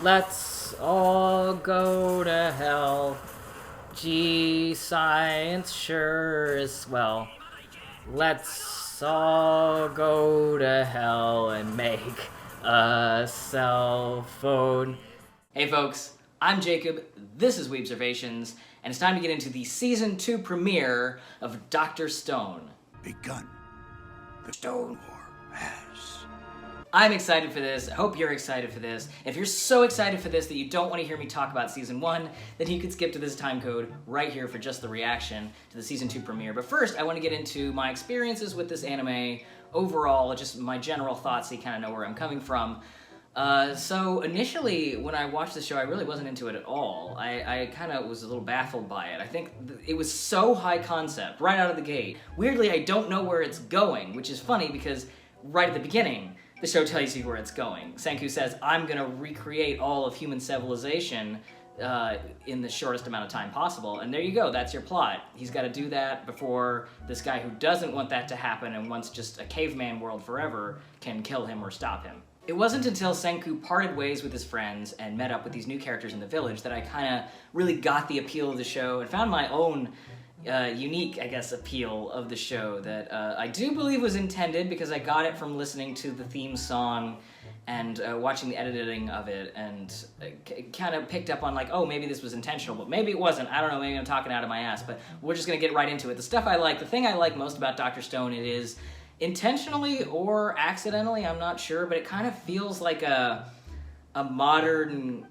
Let's all go to hell. Gee, science sure is swell. Let's all go to hell and make a cell phone. Hey folks, I'm Jacob, this is Weebservations, and it's time to get into the Season 2 premiere of Dr. Stone. Begun. The Stone War has. I'm excited for this. I hope you're excited for this. If you're so excited for this that you don't want to hear me talk about Season 1, then you could skip to this time code right here for just the reaction to the Season 2 premiere. But first, I want to get into my experiences with this anime, overall, just my general thoughts so you kind of know where I'm coming from. So initially, when I watched the show, I really wasn't into it at all. I kind of was a little baffled by it. I think it was so high concept, right out of the gate. Weirdly, I don't know where it's going, which is funny because right at the beginning, the show tells you where it's going. Senku says, I'm gonna recreate all of human civilization in the shortest amount of time possible. And there you go, that's your plot. He's gotta do that before this guy who doesn't want that to happen and wants just a caveman world forever can kill him or stop him. It wasn't until Senku parted ways with his friends and met up with these new characters in the village that I kind of really got the appeal of the show and found my own unique, I guess, appeal of the show that I do believe was intended because I got it from listening to the theme song and watching the editing of it, and kind of picked up on like, oh, maybe this was intentional, but maybe it wasn't. I don't know, maybe I'm talking out of my ass, but we're just gonna get right into it. The stuff I like, the thing I like most about Dr. Stone, it is intentionally or accidentally, I'm not sure, but it kind of feels like a modern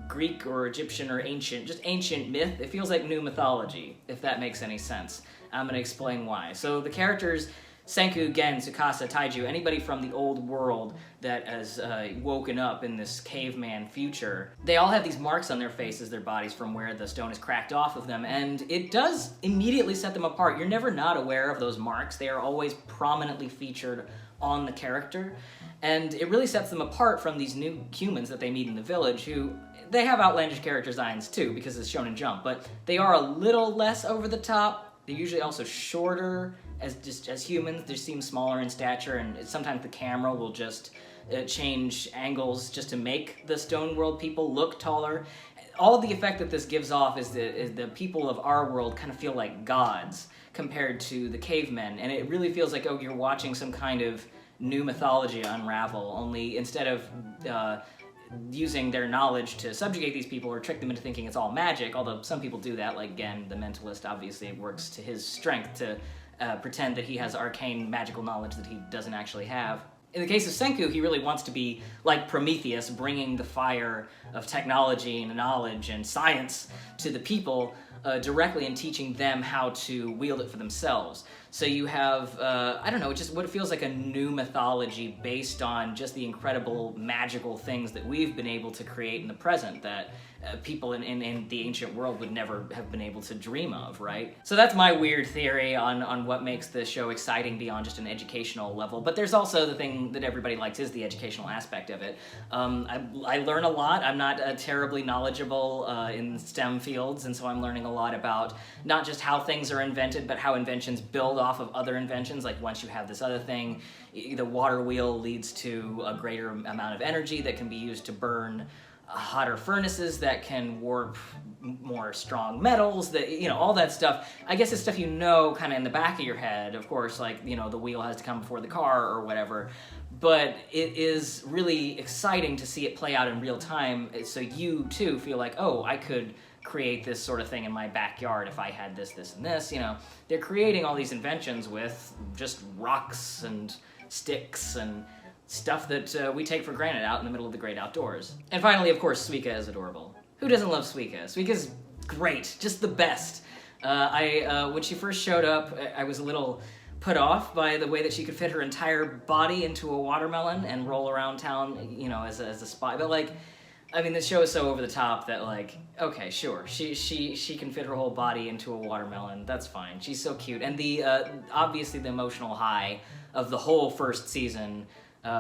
Greek or Egyptian or ancient, just ancient myth. It feels like new mythology, if that makes any sense. I'm going to explain why. So the characters, Senku, Gen, Tsukasa, Taiju, anybody from the old world that has woken up in this caveman future, they all have these marks on their faces, their bodies, from where the stone is cracked off of them, and it does immediately set them apart. You're never not aware of those marks. They are always prominently featured on the character, and it really sets them apart from these new humans that they meet in the village, who they have outlandish character designs too, because it's Shonen Jump, but they are a little less over the top. They're usually also shorter as humans. They seem smaller in stature, and sometimes the camera will just change angles just to make the Stone World people look taller. All the effect that this gives off is the people of our world kind of feel like gods compared to the cavemen, and it really feels like, oh, you're watching some kind of new mythology unravel, only instead of using their knowledge to subjugate these people or trick them into thinking it's all magic, although some people do that, like Gen, the mentalist, obviously it works to his strength to pretend that he has arcane magical knowledge that he doesn't actually have. In the case of Senku, he really wants to be like Prometheus, bringing the fire of technology and knowledge and science to the people directly and teaching them how to wield it for themselves. So you have, I don't know, just what feels like a new mythology based on just the incredible magical things that we've been able to create in the present that people in the ancient world would never have been able to dream of, right? So that's my weird theory on what makes the show exciting beyond just an educational level. But there's also the thing that everybody likes is the educational aspect of it. I learn a lot. I'm not terribly knowledgeable in STEM fields, and so I'm learning a lot about not just how things are invented, but how inventions build off of other inventions. Like once you have this other thing, the water wheel leads to a greater amount of energy that can be used to burn hotter furnaces that can warp more strong metals, that, you know, all that stuff. I guess it's stuff you know kind of in the back of your head, of course, like, you know, the wheel has to come before the car or whatever, but it is really exciting to see it play out in real time, so you too feel like, oh, I could create this sort of thing in my backyard if I had this, this, and this. You know, they're creating all these inventions with just rocks and sticks and stuff that we take for granted out in the middle of the great outdoors. And finally, of course, Suika is adorable. Who doesn't love Suika? Suika's great, just the best. When she first showed up, I was a little put off by the way that she could fit her entire body into a watermelon and roll around town, you know, as a spy. But like, I mean, this show is so over the top that, like, okay, sure, she can fit her whole body into a watermelon. That's fine. She's so cute, and the obviously the emotional high of the whole first season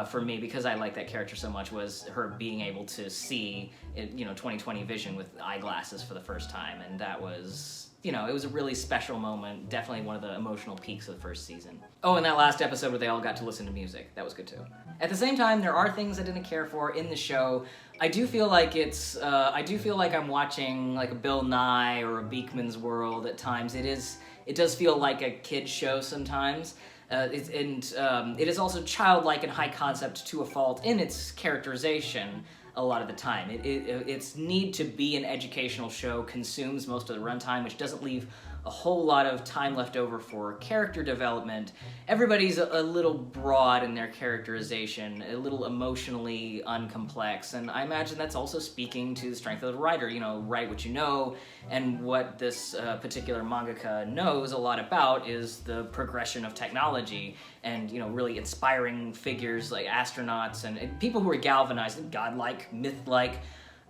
for me, because I like that character so much, was her being able to see, 20/20 vision with eyeglasses for the first time, and that was, it was a really special moment, definitely one of the emotional peaks of the first season. Oh, and that last episode where they all got to listen to music, that was good too. At the same time, there are things I didn't care for in the show. I do feel like I'm watching like a Bill Nye or a Beekman's World at times. It does feel like a kid's show sometimes. It is also childlike and high concept to a fault in its characterization a lot of the time. Its need to be an educational show consumes most of the runtime, which doesn't leave a whole lot of time left over for character development. Everybody's a little broad in their characterization, a little emotionally uncomplex, and I imagine that's also speaking to the strength of the writer. Write what you know, and what this particular mangaka knows a lot about is the progression of technology, and really inspiring figures like astronauts and people who are galvanized, godlike, myth-like,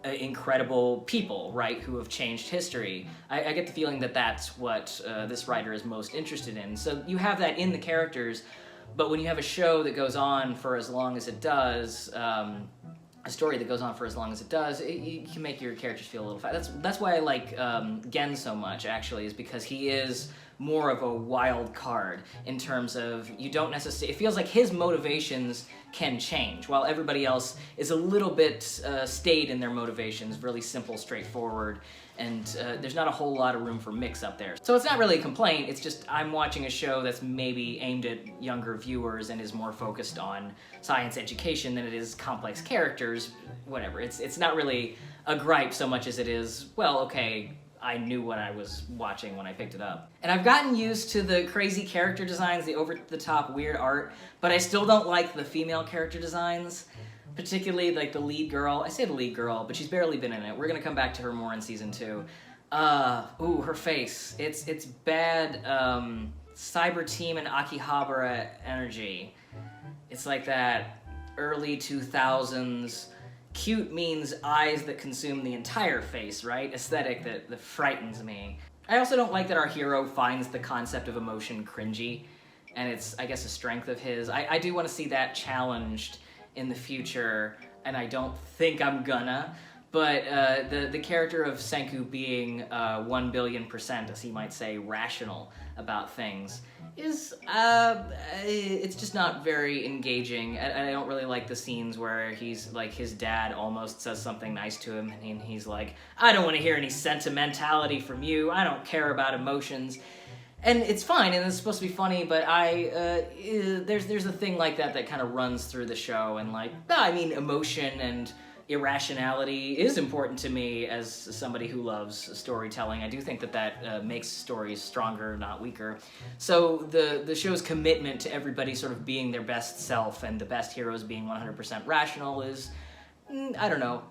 incredible people, right, who have changed history. I get the feeling that that's what this writer is most interested in. So you have that in the characters, but when you have a show that goes on for as long as it does, a story that goes on for as long as it does, you can make your characters feel a little fat. That's why I like Gen so much, actually, is because he is more of a wild card in terms of you don't necessarily... It feels like his motivations can change, while everybody else is a little bit staid in their motivations, really simple, straightforward, and there's not a whole lot of room for mix up there. So it's not really a complaint, it's just I'm watching a show that's maybe aimed at younger viewers and is more focused on science education than it is complex characters, whatever. It's not really a gripe so much as it is, well, okay, I knew what I was watching when I picked it up. And I've gotten used to the crazy character designs, the over-the-top weird art, but I still don't like the female character designs, particularly like the lead girl. I say the lead girl, but she's barely been in it. We're gonna come back to her more in season 2. Her face. It's bad Cyber Team and Akihabara energy. It's like that early 2000s, cute means eyes that consume the entire face, right? Aesthetic that frightens me. I also don't like that our hero finds the concept of emotion cringy, and it's, I guess, a strength of his. I do want to see that challenged in the future, and I don't think I'm gonna, but the character of Senku being 1 billion%, as he might say, rational about things is, it's just not very engaging. I don't really like the scenes where he's like, his dad almost says something nice to him and he's like, I don't want to hear any sentimentality from you, I don't care about emotions. And it's fine, and it's supposed to be funny, but there's a thing like that kind of runs through the show, and emotion and irrationality is important to me as somebody who loves storytelling. I do think that makes stories stronger, not weaker. So the show's commitment to everybody sort of being their best self and the best heroes being 100% rational is, I don't know,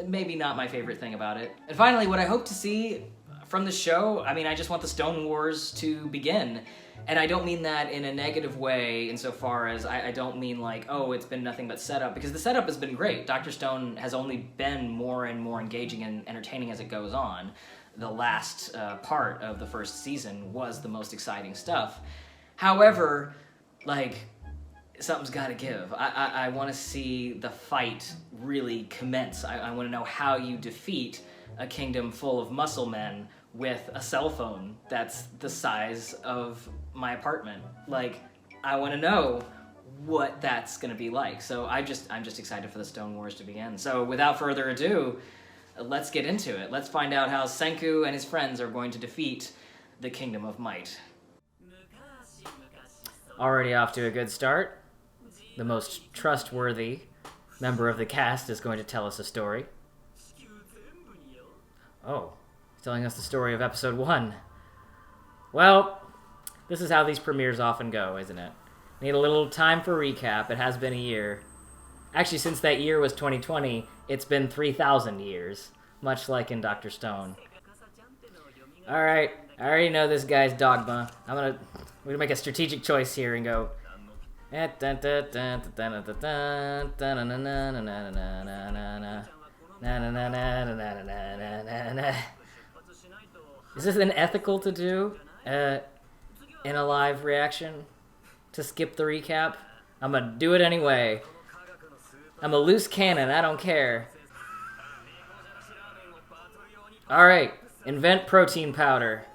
maybe not my favorite thing about it. And finally, what I hope to see from the show, I just want the Stone Wars to begin. And I don't mean that in a negative way insofar as I don't mean like, oh, it's been nothing but setup, because the setup has been great. Dr. Stone has only been more and more engaging and entertaining as it goes on. The last part of the first season was the most exciting stuff. However, something's gotta give. I want to see the fight really commence. I want to know how you defeat a kingdom full of muscle men with a cell phone that's the size of my apartment. I want to know what that's gonna be like. So I'm just excited for the Stone Wars to begin. So without further ado, let's get into it. Let's find out how Senku and his friends are going to defeat the Kingdom of Might. Already off to a good start. The most trustworthy member of the cast is going to tell us a story. Oh, he's telling us the story of episode 1. Well, this is how these premieres often go, isn't it? Need a little time for recap. It has been a year. Actually, since that year was 2020, it's been 3,000 years, much like in Dr. Stone. Alright, I already know this guy's dogma. We're gonna make a strategic choice here and go... Is this unethical to do in a live reaction? To skip the recap? I'm gonna do it anyway. I'm a loose cannon, I don't care. Alright, invent protein powder.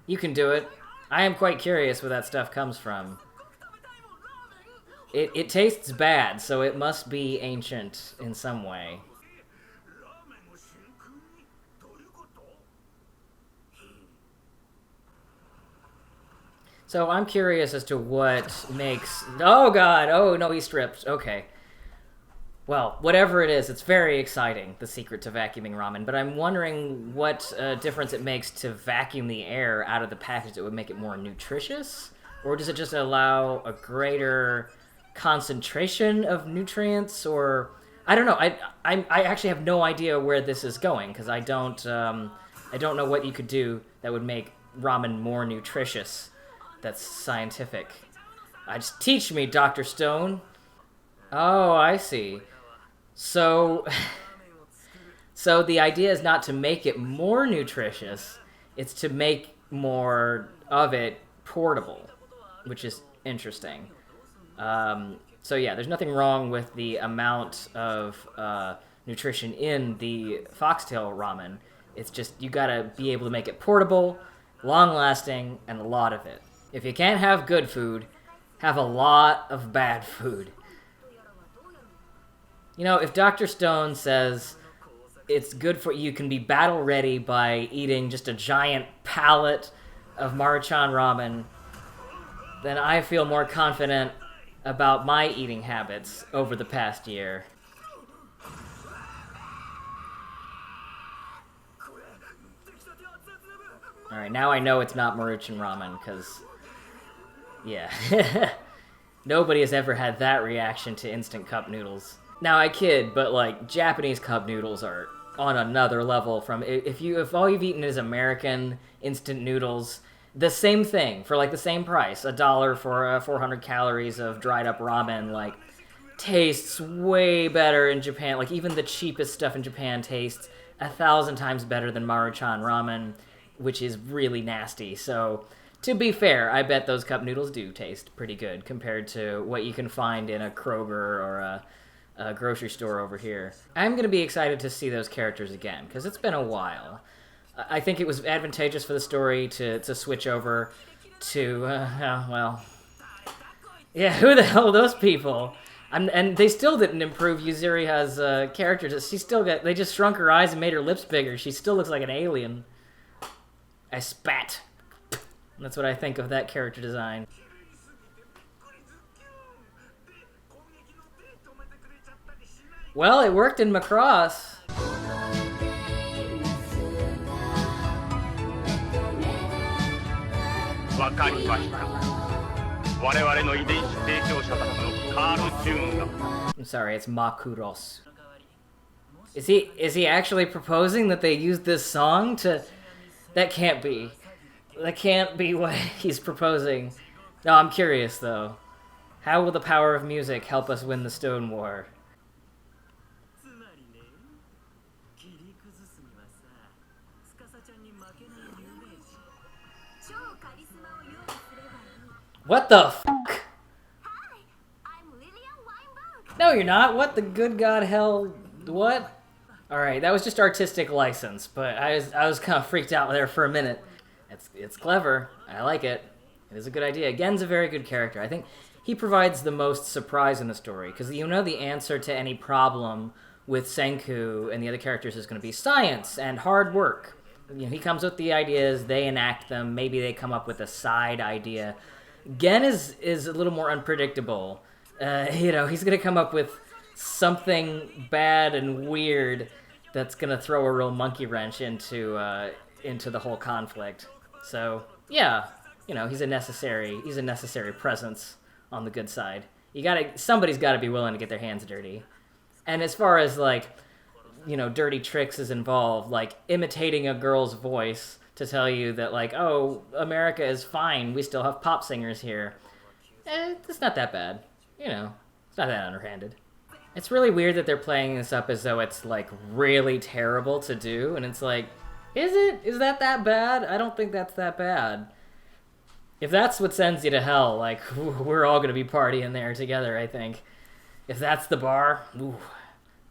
You can do it. I am quite curious where that stuff comes from. It tastes bad, so it must be ancient in some way. So I'm curious as to what makes... Oh god, oh no, he stripped. Okay. Well, whatever it is, it's very exciting, the secret to vacuuming ramen, but I'm wondering what difference it makes to vacuum the air out of the package that would make it more nutritious? Or does it just allow a greater concentration of nutrients? Or... I don't know, I actually have no idea where this is going, because I don't know what you could do that would make ramen more nutritious. That's scientific. Just teach me, Dr. Stone. Oh, I see. So the idea is not to make it more nutritious, it's to make more of it portable, which is interesting. So yeah, there's nothing wrong with the amount of nutrition in the foxtail ramen. It's just you gotta be able to make it portable, long-lasting, and a lot of it. If you can't have good food, have a lot of bad food. You know, if Dr. Stone says it's good for you can be battle ready by eating just a giant pallet of Maruchan ramen, then I feel more confident about my eating habits over the past year. Alright, now I know it's not Maruchan ramen, because... yeah. Nobody has ever had that reaction to instant cup noodles. Now, I kid, but, like, Japanese cup noodles are on another level from... If all you've eaten is American instant noodles, the same thing, for, like, the same price, $1 for 400 calories of dried-up ramen, like, tastes way better in Japan. Like, even the cheapest stuff in Japan tastes 1,000 times better than Maruchan ramen, which is really nasty. So, to be fair, I bet those cup noodles do taste pretty good compared to what you can find in a Kroger or a grocery store over here. I'm going to be excited to see those characters again, because it's been a while. I think it was advantageous for the story to switch over to, well... yeah, who the hell are those people? And they still didn't improve Yuzuriha's character. She still got... They just shrunk her eyes and made her lips bigger. She still looks like an alien. I spat. That's what I think of that character design. Well, it worked in Macross. I'm sorry, it's Makuros. Is he actually proposing that they use this song to... That can't be. That can't be what he's proposing. No, I'm curious, though. How will the power of music help us win the Stone War? What the f***? No, you're not. What the good god hell? What? Alright, that was just artistic license, but I was kind of freaked out there for a minute. It's clever. I like it. It is a good idea. Gen's a very good character. I think he provides the most surprise in the story, because you know the answer to any problem with Senku and the other characters is going to be science and hard work. You know, he comes with the ideas, they enact them, maybe they come up with a side idea. Gen is a little more unpredictable. You know, he's going to come up with something bad and weird that's going to throw a real monkey wrench into the whole conflict. So, yeah, you know, he's a necessary presence on the good side. Somebody's got to be willing to get their hands dirty. And as far as, like, you know, dirty tricks is involved, like imitating a girl's voice to tell you that, like, oh, America is fine, we still have pop singers here. It's not that bad. You know, it's not that underhanded. It's really weird that they're playing this up as though it's, like, really terrible to do, and it's like, is it? Is that bad? I don't think that's that bad. If that's what sends you to hell, like, we're all gonna be partying there together, I think. If that's the bar, ooh,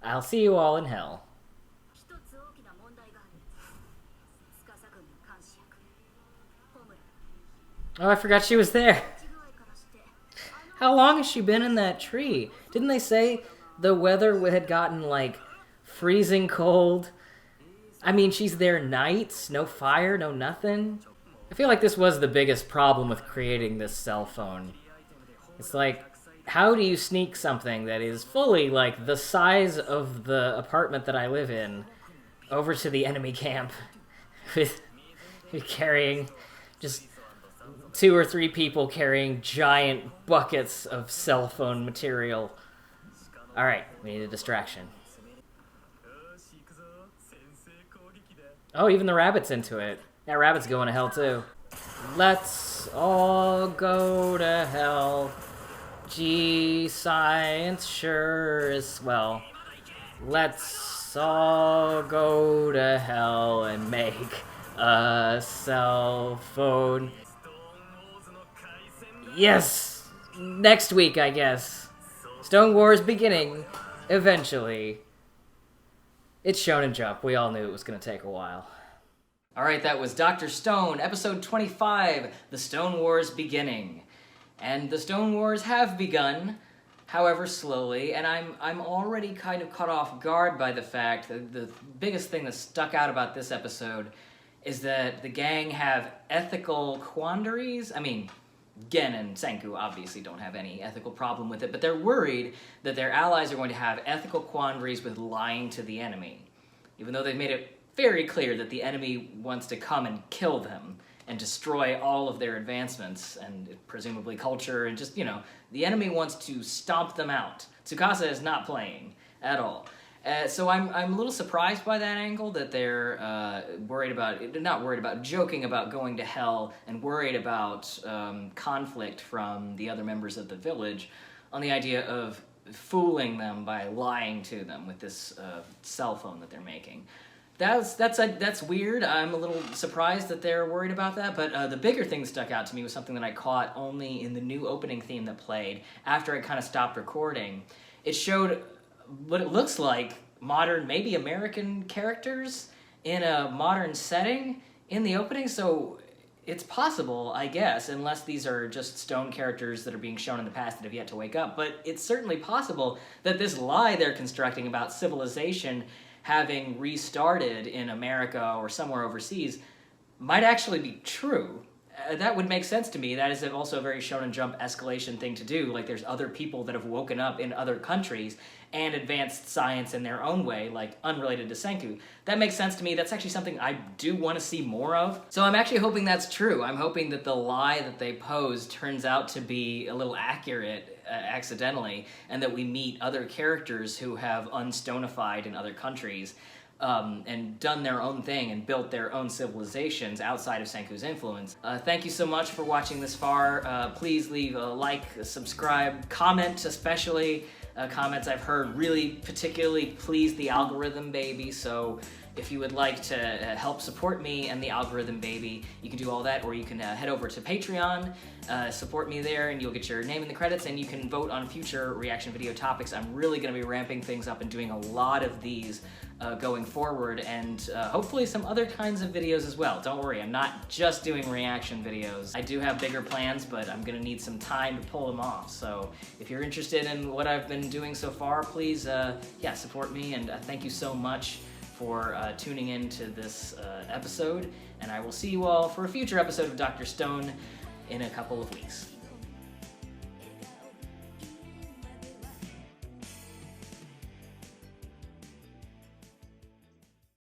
I'll see you all in hell. Oh, I forgot she was there. How long has she been in that tree? Didn't they say the weather had gotten, like, freezing cold? I mean, she's there nights, no fire, no nothing. I feel like this was the biggest problem with creating this cell phone. It's like, how do you sneak something that is fully, like, the size of the apartment that I live in over to the enemy camp with carrying just 2 or 3 people carrying giant buckets of cell phone material. Alright, we need a distraction. Oh, even the rabbit's into it. That rabbit's going to hell too. Let's all go to hell. Gee, science sure is swell. Let's all go to hell and make a cell phone. Yes! Next week, I guess. Stone Wars beginning, eventually. It's Shonen Jump. We all knew it was going to take a while. Alright, that was Dr. Stone, episode 25, The Stone Wars beginning. And the Stone Wars have begun, however slowly, and I'm already kind of caught off guard by the fact that the biggest thing that stuck out about this episode is that the gang have ethical quandaries. I mean, Gen and Senku obviously don't have any ethical problem with it, but they're worried that their allies are going to have ethical quandaries with lying to the enemy, even though they've made it very clear that the enemy wants to come and kill them and destroy all of their advancements and presumably culture and just, you know, the enemy wants to stomp them out. Tsukasa is not playing at all. So I'm a little surprised by that angle, that they're joking about going to hell and worried about conflict from the other members of the village on the idea of fooling them by lying to them with this cell phone that they're making. That's weird. I'm a little surprised that they're worried about that, but the bigger thing that stuck out to me was something that I caught only in the new opening theme that played after I kind of stopped recording. It showed what it looks like modern, maybe American characters in a modern setting in the opening, so it's possible, I guess, unless these are just stone characters that are being shown in the past that have yet to wake up, but it's certainly possible that this lie they're constructing about civilization having restarted in America or somewhere overseas might actually be true. That would make sense to me. That is also a very Shonen Jump escalation thing to do. Like, there's other people that have woken up in other countries and advanced science in their own way, like unrelated to Senku. That makes sense to me. That's actually something I do want to see more of. So I'm actually hoping that's true. I'm hoping that the lie that they pose turns out to be a little accurate accidentally, and that we meet other characters who have unstonified in other countries and done their own thing and built their own civilizations outside of Senku's influence. Thank you so much for watching this far. Please leave a like, subscribe, comment especially. Comments I've heard really particularly please the algorithm baby, so if you would like to help support me and the algorithm baby, you can do all that, or you can head over to Patreon, support me there, and you'll get your name in the credits, and you can vote on future reaction video topics. I'm really going to be ramping things up and doing a lot of these going forward, and hopefully some other kinds of videos as well. Don't worry, I'm not just doing reaction videos. I do have bigger plans, but I'm gonna need some time to pull them off. So if you're interested in what I've been doing so far, please yeah, support me, and thank you so much for tuning in to this episode, and I will see you all for a future episode of Dr. Stone in a couple of weeks.